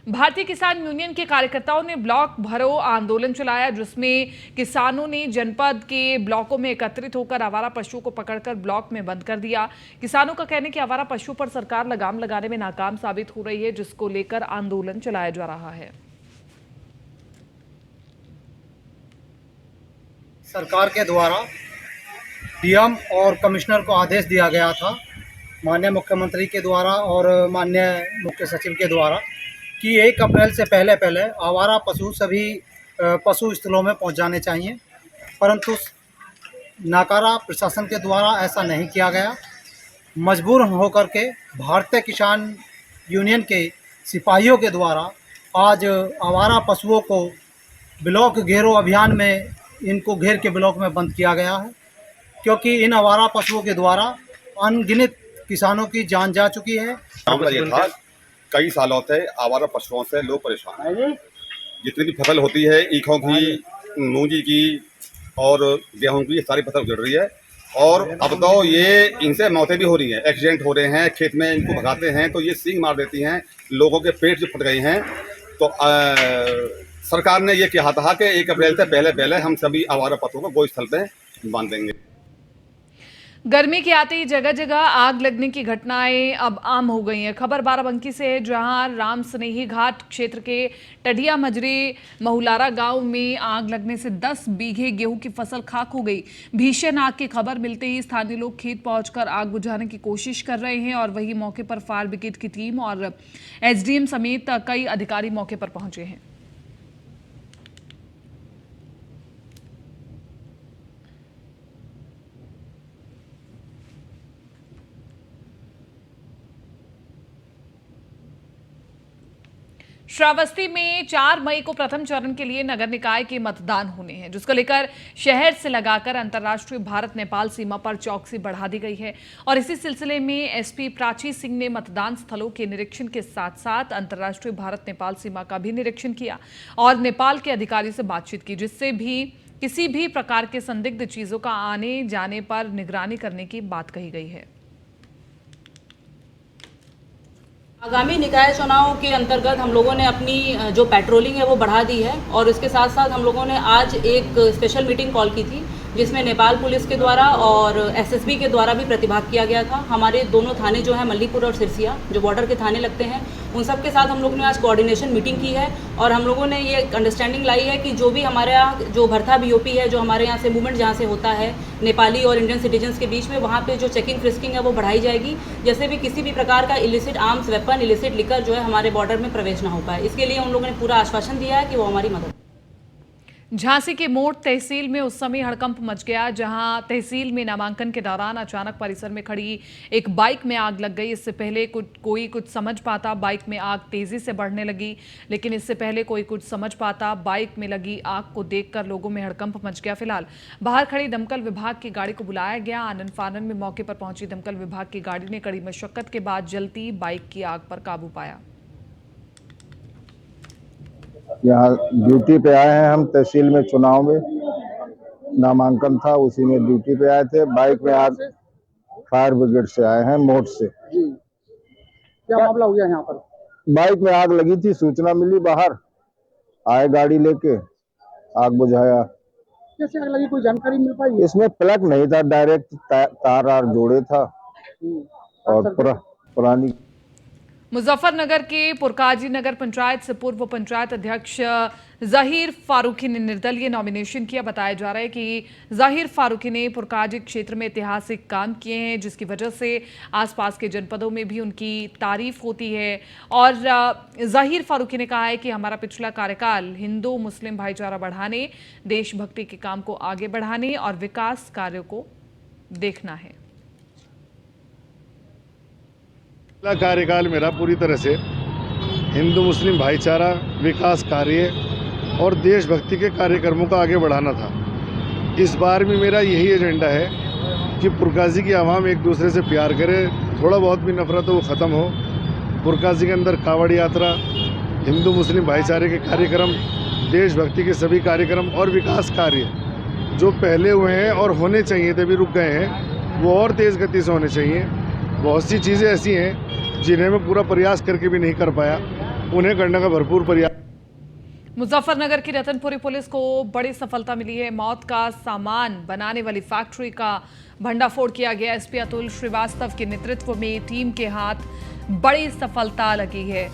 भारतीय किसान यूनियन के कार्यकर्ताओं ने ब्लॉक भरो आंदोलन चलाया, जिसमें किसानों ने जनपद के ब्लॉकों में एकत्रित होकर आवारा पशुओं को पकड़कर ब्लॉक में बंद कर दिया। किसानों का कहना है कि आवारा पशुओं पर सरकार लगाम लगाने में नाकाम साबित हो रही है, जिसको लेकर आंदोलन चलाया जा रहा है। सरकार के द्वारा डीएम और कमिश्नर को आदेश दिया गया था, माननीय मुख्यमंत्री के द्वारा और माननीय मुख्य सचिव के द्वारा, कि 1 अप्रैल से पहले आवारा पशु सभी पशु स्थलों में पहुंच जाने चाहिए, परंतु नाकारा प्रशासन के द्वारा ऐसा नहीं किया गया। मजबूर होकर के भारतीय किसान यूनियन के सिपाहियों के द्वारा आज आवारा पशुओं को ब्लॉक घेरो अभियान में इनको घेर के ब्लॉक में बंद किया गया है, क्योंकि इन आवारा पशुओं के द्वारा अनगिनत किसानों की जान जा चुकी है। कई सालों से आवारा पशुओं से लोग परेशान हैं। जितनी भी फसल होती है, ईखों की, मूंजी की और गेहूं की, ये सारी फसल उजड़ रही है। और अब तो ये इनसे मौतें भी हो रही हैं, एक्सीडेंट हो रहे हैं, खेत में इनको भगाते हैं तो ये सींग मार देती हैं, लोगों के पेट जो फट गए हैं। तो सरकार ने ये कहा था कि 1 अप्रैल से पहले हम सभी आवारा पशुओं को गौस्थल पे बांध देंगे। गर्मी के आते ही जगह जगह आग लगने की घटनाएं अब आम हो गई हैं। खबर बाराबंकी से है, जहां राम स्नेही घाट क्षेत्र के टडिया मजरे महुलारा गांव में आग लगने से 10 बीघे गेहूं की फसल खाक हो गई। भीषण आग की खबर मिलते ही स्थानीय लोग खेत पहुंचकर आग बुझाने की कोशिश कर रहे हैं और वहीं मौके पर फायर ब्रिगेड की टीम और एसडीएम समेत कई अधिकारी मौके पर पहुंचे हैं। श्रावस्ती में 4 मई को प्रथम चरण के लिए नगर निकाय के मतदान होने हैं, जिसको लेकर शहर से लगाकर अंतर्राष्ट्रीय भारत नेपाल सीमा पर चौकसी बढ़ा दी गई है। और इसी सिलसिले में एसपी प्राची सिंह ने मतदान स्थलों के निरीक्षण के साथ साथ अंतर्राष्ट्रीय भारत नेपाल सीमा का भी निरीक्षण किया और नेपाल के अधिकारी से बातचीत की, जिससे भी किसी भी प्रकार के संदिग्ध चीजों का आने जाने पर निगरानी करने की बात कही गई है। आगामी निकाय चुनाव के अंतर्गत हम लोगों ने अपनी जो पेट्रोलिंग है वो बढ़ा दी है और इसके साथ साथ हम लोगों ने आज एक स्पेशल मीटिंग कॉल की थी, जिसमें नेपाल पुलिस के द्वारा और एसएसबी के द्वारा भी प्रतिभाग किया गया था। हमारे दोनों थाने जो है मल्लीपुर और सिरसिया, जो बॉर्डर के थाने लगते हैं, उन सब के साथ हम लोगों ने आज कोऑर्डिनेशन मीटिंग की है और हम लोगों ने ये अंडरस्टैंडिंग लाई है कि जो भी हमारे यहाँ जो भरथा बीओपी है, जो हमारे यहाँ से मूवमेंट जहाँ से होता है नेपाली और इंडियन सिटीजन्स के बीच में, वहाँ पे जो चेकिंग फ्रिस्किंग है वो बढ़ाई जाएगी, जैसे भी किसी भी प्रकार का illicit arms, weapon, illicit liquor जो है हमारे बॉर्डर में प्रवेश ना हो पाए। इसके लिए उन लोगों ने पूरा आश्वासन दिया है कि वो हमारी मदद। झांसी के मोड़ तहसील में उस समय हड़कंप मच गया, जहां तहसील में नामांकन के दौरान अचानक परिसर में खड़ी एक बाइक में आग लग गई। इससे पहले कोई कुछ समझ पाता, बाइक में आग तेजी से बढ़ने लगी, लेकिन इससे पहले कोई कुछ समझ पाता, बाइक में लगी आग को देखकर लोगों में हड़कंप मच गया। फिलहाल बाहर खड़ी दमकल विभाग की गाड़ी को बुलाया गया। आनन फानन में मौके पर पहुंची दमकल विभाग की गाड़ी ने कड़ी मशक्कत के बाद जलती बाइक की आग पर काबू पाया। यहाँ ड्यूटी पे आए हैं हम, तहसील में चुनाव में नामांकन था, उसी में ड्यूटी पे आए थे। बाइक में आग, फायर ब्रिगेड से आए हैं मोड़ से। क्या मामला हो गया यहाँ पर? बाइक में आग लगी थी, सूचना मिली, बाहर आए गाड़ी लेके, आग बुझाया। कैसे आग लगी, कोई जानकारी मिल पाई? इसमें प्लग नहीं था, डायरेक्ट तार जोड़े था और पुरानी। मुजफ्फरनगर के पुरकाजी नगर पंचायत से पूर्व पंचायत अध्यक्ष जाहिर फारूकी ने निर्दलीय नॉमिनेशन किया। बताया जा रहा है कि जाहिर फारूकी ने पुरकाजी क्षेत्र में ऐतिहासिक काम किए हैं, जिसकी वजह से आसपास के जनपदों में भी उनकी तारीफ होती है। और जाहिर फारूकी ने कहा है कि हमारा पिछला कार्यकाल हिंदू मुस्लिम भाईचारा बढ़ाने, देशभक्ति के काम को आगे बढ़ाने और विकास कार्यों को देखना है। कार्यकाल मेरा पूरी तरह से हिंदू मुस्लिम भाईचारा, विकास कार्य और देशभक्ति के कार्यक्रमों को आगे बढ़ाना था। इस बार भी मेरा यही एजेंडा है कि पुरकाजी की आवाम एक दूसरे से प्यार करे, थोड़ा बहुत भी नफरत हो वो ख़त्म हो। पुरकाजी के अंदर कावड़ यात्रा, हिंदू मुस्लिम भाईचारे के कार्यक्रम, देशभक्ति के सभी कार्यक्रम और विकास कार्य जो पहले हुए हैं और होने चाहिए थे, अभी रुक गए हैं, वो और तेज़ गति से होने चाहिए। बहुत सी चीज़ें ऐसी हैं जिन्हें मैं पूरा प्रयास करके भी नहीं कर पाया, उन्हें करने का भरपूर प्रयास। मुजफ्फरनगर की रतनपुरी पुलिस को बड़ी सफलता मिली है। मौत का सामान बनाने वाली फैक्ट्री का भंडाफोड़ किया गया। एसपी अतुल श्रीवास्तव के नेतृत्व में टीम के हाथ बड़ी सफलता लगी है।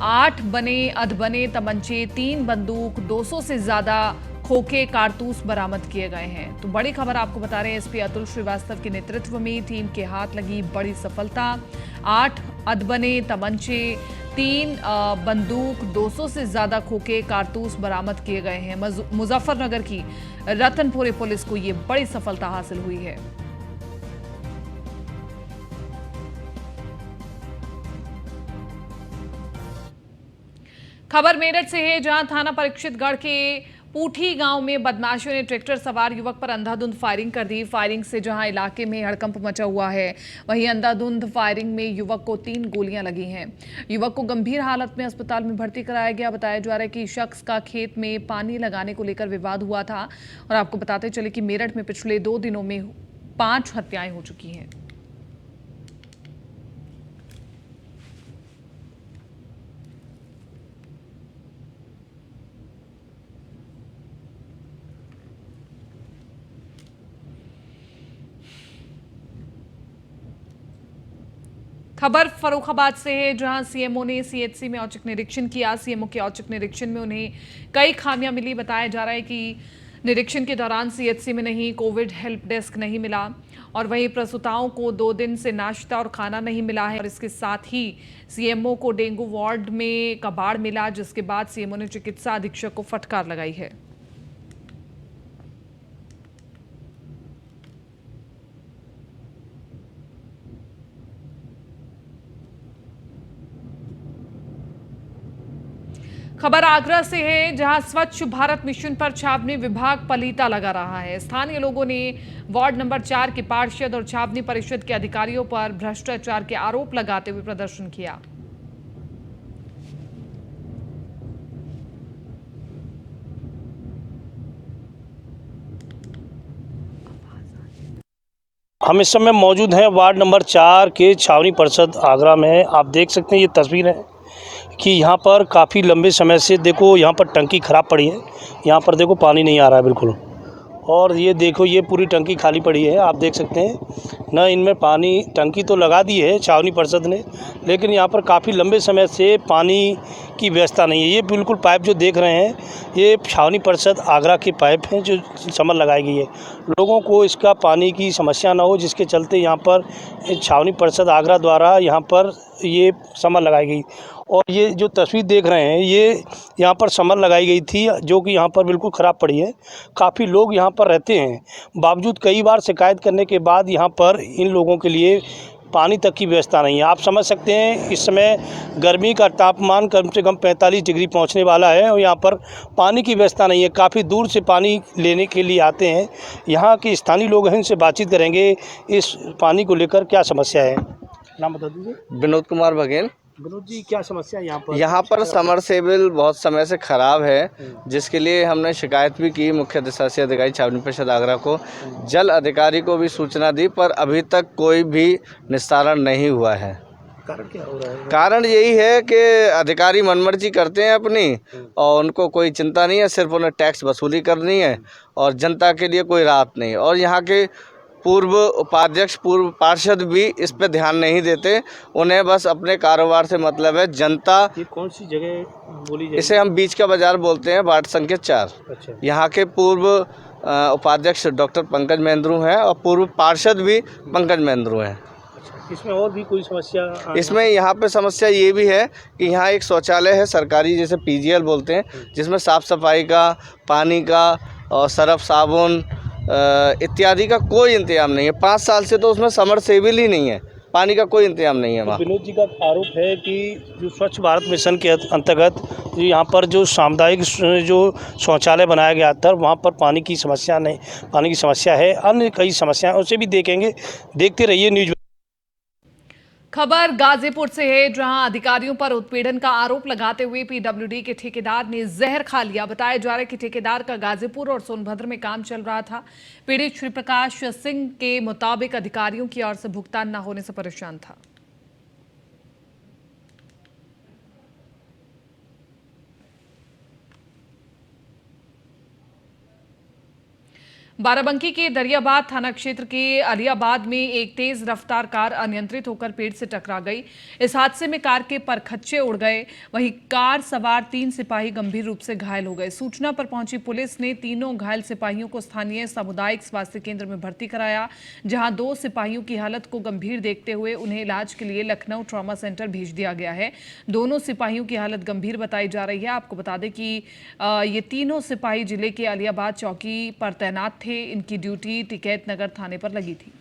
8 बने अधबने तमंचे, 3 बंदूक, 200 से ज्यादा खोखे कारतूस बरामद किए गए हैं। तो बड़ी खबर आपको बता रहे हैं, एसपी अतुल श्रीवास्तव के नेतृत्व में टीम के हाथ लगी बड़ी सफलता। 8 अधबने तमंचे, 3 बंदूक, 200 से ज्यादा खोखे कारतूस बरामद किए गए हैं। मुजफ्फरनगर की रतनपुरी पुलिस को ये बड़ी सफलता हासिल हुई है। खबर मेरठ से है, जहां थाना परीक्षितगढ़ के पूठी गांव में बदमाशों ने ट्रैक्टर सवार युवक पर अंधाधुंध फायरिंग कर दी। फायरिंग से जहां इलाके में हड़कंप मचा हुआ है, वहीं अंधाधुंध फायरिंग में युवक को 3 गोलियां लगी हैं। युवक को गंभीर हालत में अस्पताल में भर्ती कराया गया। बताया जा रहा है कि शख्स का खेत में पानी लगाने को लेकर विवाद हुआ था। और आपको बताते चले कि मेरठ में पिछले 2 दिनों में 5 हत्याएं हो चुकी हैं। खबर फर्रुखाबाद से है, जहां सीएमओ ने सीएचसी में औचक निरीक्षण किया। सीएमओ के औचक निरीक्षण में उन्हें कई खामियां मिली। बताया जा रहा है कि निरीक्षण के दौरान सीएचसी में नहीं कोविड हेल्प डेस्क नहीं मिला, और वहीं प्रसूताओं को 2 दिन से नाश्ता और खाना नहीं मिला है। और इसके साथ ही सीएमओ को डेंगू वार्ड में कबाड़ मिला, जिसके बाद सीएमओ ने चिकित्सा अधीक्षक को फटकार लगाई है। खबर आगरा से है, जहां स्वच्छ भारत मिशन पर छावनी विभाग पलीता लगा रहा है। स्थानीय लोगों ने वार्ड नंबर 4 के पार्षद और छावनी परिषद के अधिकारियों पर भ्रष्टाचार के आरोप लगाते हुए प्रदर्शन किया। हम इस समय मौजूद हैं वार्ड नंबर 4 के छावनी परिषद आगरा में। आप देख सकते हैं, ये तस्वीर है कि यहाँ पर काफ़ी लंबे समय से देखो यहाँ पर टंकी ख़राब पड़ी है। यहाँ पर देखो पानी नहीं आ रहा है बिल्कुल, और ये देखो ये पूरी टंकी खाली पड़ी है। आप देख सकते हैं ना, इनमें पानी टंकी तो लगा दी है छावनी परिषद ने, लेकिन यहाँ पर काफ़ी लंबे समय से पानी की व्यवस्था नहीं है। ये बिल्कुल पाइप जो देख रहे हैं, ये छावनी परिषद आगरा के पाइप हैं जो समर लगाई गई है। लोगों को इसका पानी की समस्या ना हो, जिसके चलते यहाँ पर छावनी परिषद आगरा द्वारा यहाँ पर ये समर लगाई गई। और ये जो तस्वीर देख रहे हैं, ये यहाँ पर समर लगाई गई थी, जो कि यहाँ पर बिल्कुल ख़राब पड़ी है। काफ़ी लोग यहाँ पर रहते हैं, बावजूद कई बार शिकायत करने के बाद यहाँ पर इन लोगों के लिए पानी तक की व्यवस्था नहीं है। आप समझ सकते हैं, इस समय गर्मी का तापमान कम से कम 45 डिग्री पहुंचने वाला है, और यहाँ पर पानी की व्यवस्था नहीं है। काफ़ी दूर से पानी लेने के लिए आते हैं। यहाँ के स्थानीय लोग हैं, इनसे बातचीत करेंगे इस पानी को लेकर क्या समस्या है। नाम बता दीजिए। विनोद कुमार बघेल। विनोद जी, क्या समस्या है यहाँ पर? यहाँ पर समरसेबल बहुत समय से ख़राब है, जिसके लिए हमने शिकायत भी की मुख्य शासी अधिकारी छावनी परिषद आगरा को, जल अधिकारी को भी सूचना दी, पर अभी तक कोई भी निस्तारण नहीं हुआ है। कारण क्या हो रहा है? कारण यही है कि अधिकारी मनमर्जी करते हैं अपनी, और उनको कोई चिंता नहीं है, सिर्फ उन्हें टैक्स वसूली करनी है और जनता के लिए कोई राहत नहीं। और यहाँ के पूर्व उपाध्यक्ष, पूर्व पार्षद भी इस पे ध्यान नहीं देते, उन्हें बस अपने कारोबार से मतलब है। जनता, ये कौन सी जगह बोली जाए? इसे हम बीच का बाजार बोलते हैं, वार्ड संख्या 4। अच्छा। यहाँ के पूर्व उपाध्यक्ष डॉक्टर पंकज महेंद्रू हैं, और पूर्व पार्षद भी पंकज महेंद्रू हैं। अच्छा, इसमें और भी कोई समस्या? इसमें यहाँ पे समस्या ये भी है कि यहाँ एक शौचालय है सरकारी, जिसे पीजीएल बोलते हैं, जिसमें साफ़ सफाई का, पानी का और सर्फ साबुन इत्यादि का कोई इंतजाम नहीं है। 5 साल से तो उसमें समरसेबल ही नहीं है, पानी का कोई इंतजाम नहीं है वहाँ। विनोद जी का आरोप है कि जो स्वच्छ भारत मिशन के अंतर्गत यहाँ पर जो सामुदायिक जो शौचालय बनाया गया था, वहाँ पर पानी की समस्या नहीं, पानी की समस्या है, अन्य कई समस्याएं, उसे भी देखेंगे। देखते रहिए न्यूज़। खबर गाजीपुर से है, जहां अधिकारियों पर उत्पीड़न का आरोप लगाते हुए पीडब्ल्यूडी के ठेकेदार ने जहर खा लिया। बताया जा रहा है कि ठेकेदार का गाजीपुर और सोनभद्र में काम चल रहा था। पीड़ित श्री प्रकाश सिंह के मुताबिक अधिकारियों की ओर से भुगतान न होने से परेशान था। बाराबंकी के दरियाबाद थाना क्षेत्र के अलियाबाद में एक तेज रफ्तार कार अनियंत्रित होकर पेड़ से टकरा गई। इस हादसे में कार के परखच्चे उड़ गए, वहीं कार सवार 3 सिपाही गंभीर रूप से घायल हो गए। सूचना पर पहुंची पुलिस ने तीनों घायल सिपाहियों को स्थानीय सामुदायिक स्वास्थ्य केंद्र में भर्ती कराया, जहां 2 सिपाहियों की हालत को गंभीर देखते हुए उन्हें इलाज के लिए लखनऊ ट्रॉमा सेंटर भेज दिया गया है। दोनों सिपाहियों की हालत गंभीर बताई जा रही है। आपको बता दें कि ये तीनों सिपाही जिले के अलियाबाद चौकी पर तैनात थे। इनकी ड्यूटी टिकैत नगर थाने पर लगी थी।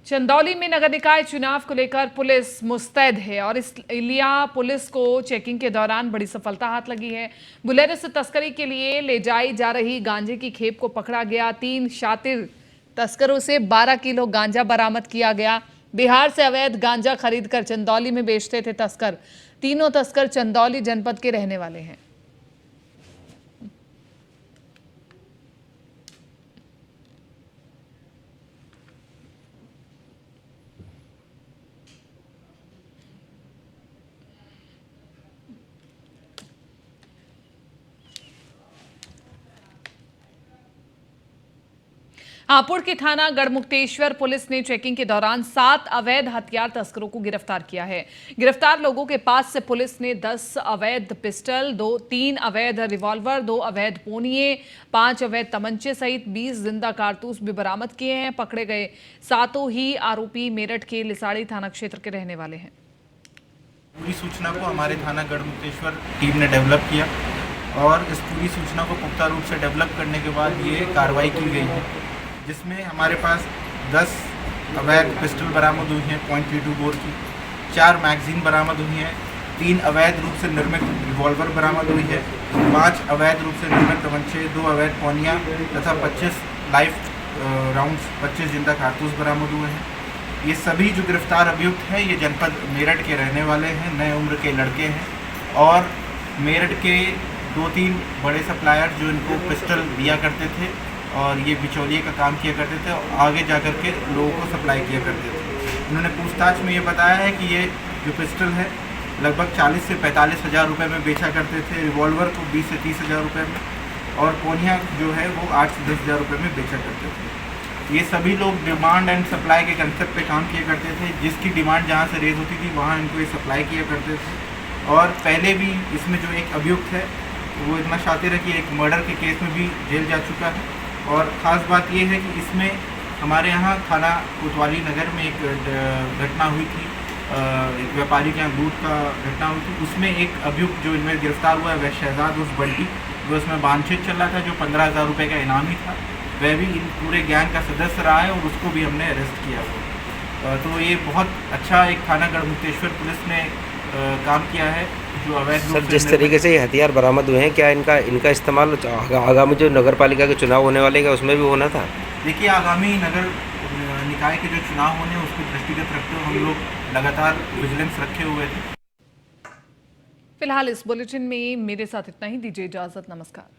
चंदौली में नगर निकाय चुनाव को लेकर पुलिस मुस्तैद है और इसलिए पुलिस को चेकिंग के दौरान बड़ी सफलता हाथ लगी है। बुलेरो से तस्करी के लिए ले जाई जा रही गांजे की खेप को पकड़ा गया। 3 शातिर तस्करों से 12 किलो गांजा बरामद किया गया। बिहार से अवैध गांजा खरीदकर चंदौली में बेचते थे तस्कर। तीनों तस्कर चंदौली जनपद के रहने वाले हैं। हापुड़ के थाना गढ़मुक्तेश्वर पुलिस ने चेकिंग के दौरान 7 अवैध हथियार तस्करों को गिरफ्तार किया है। गिरफ्तार लोगों के पास से पुलिस ने 10 अवैध पिस्टल, 3 अवैध रिवॉल्वर, 2 अवैध पोनिये, 5 अवैध तमंचे सहित 20 जिंदा कारतूस भी बरामद किए हैं। पकड़े गए 7 ही आरोपी मेरठ के लिसाड़ी थाना क्षेत्र के रहने वाले हैं। पूरी सूचना को हमारे थाना गढ़मुक्तेश्वर टीम ने डेवलप किया और इस पूरी सूचना को पुख्ता रूप से डेवलप करने के बाद ये कार्रवाई की गई है, जिसमें हमारे पास 10 अवैध पिस्टल बरामद हुई हैं .32 बोर की, 4 मैगजीन बरामद हुई हैं, 3 अवैध रूप से निर्मित रिवॉल्वर बरामद हुई है, 5 अवैध रूप से निर्मित तमंचे, 2 अवैध पौनियाँ तथा 25 लाइव राउंड्स 25 जिंदा कारतूस बरामद हुए हैं। ये सभी जो गिरफ्तार अभियुक्त हैं ये जनपद मेरठ के रहने वाले हैं, नए उम्र के लड़के हैं और मेरठ के 2-3 बड़े सप्लायर जो इनको पिस्टल दिया करते थे और ये बिचौलिए का काम किया करते थे और आगे जाकर के लोगों को सप्लाई किया करते थे। उन्होंने पूछताछ में ये बताया है कि ये जो पिस्टल है लगभग 40 से 45 हज़ार रुपये में बेचा करते थे, रिवॉल्वर को 20 से 30 हज़ार रुपये में और पोनिया जो है वो 8 से 10 हज़ार रुपये में बेचा करते थे। ये सभी लोग डिमांड एंड सप्लाई के कंसेप्ट पे काम किया करते थे। जिसकी डिमांड जहाँ से रेज होती थी वहाँ इनको ये सप्लाई किया करते थे। और पहले भी इसमें जो एक अभियुक्त है वो इतना शातिर है कि एक मर्डर के केस में भी जेल जा चुका है। और ख़ास बात ये है कि इसमें हमारे यहाँ थाना कोतवाली नगर में एक घटना हुई थी, एक व्यापारी के यहाँ दूध का घटना हुई थी। उसमें एक अभियुक्त जो इनमें गिरफ्तार हुआ है वह शहजाद उस बंटी, जो उसमें बांधछेद चल रहा था, जो 15,000 रुपये का इनामी था, वह भी इन पूरे गैंग का सदस्य रहा है और उसको भी हमने अरेस्ट किया हुआ। तो ये बहुत अच्छा एक थाना गढ़मुक्तेश्वर पुलिस ने काम किया है जो अवैध रूप से। सर, जिस तरीके से ये हथियार बरामद हुए हैं, क्या इनका इस्तेमाल आगामी जो नगर पालिका के चुनाव होने वाले हैं उसमें भी होना था? देखिए, आगामी नगर निकाय के जो चुनाव होने उसको दृष्टिगत रखते हुए हम लोग लगातार विजिलेंस रखे हुए थे। फिलहाल इस बुलेटिन में मेरे साथ इतना ही। दीजिए इजाजत। नमस्कार।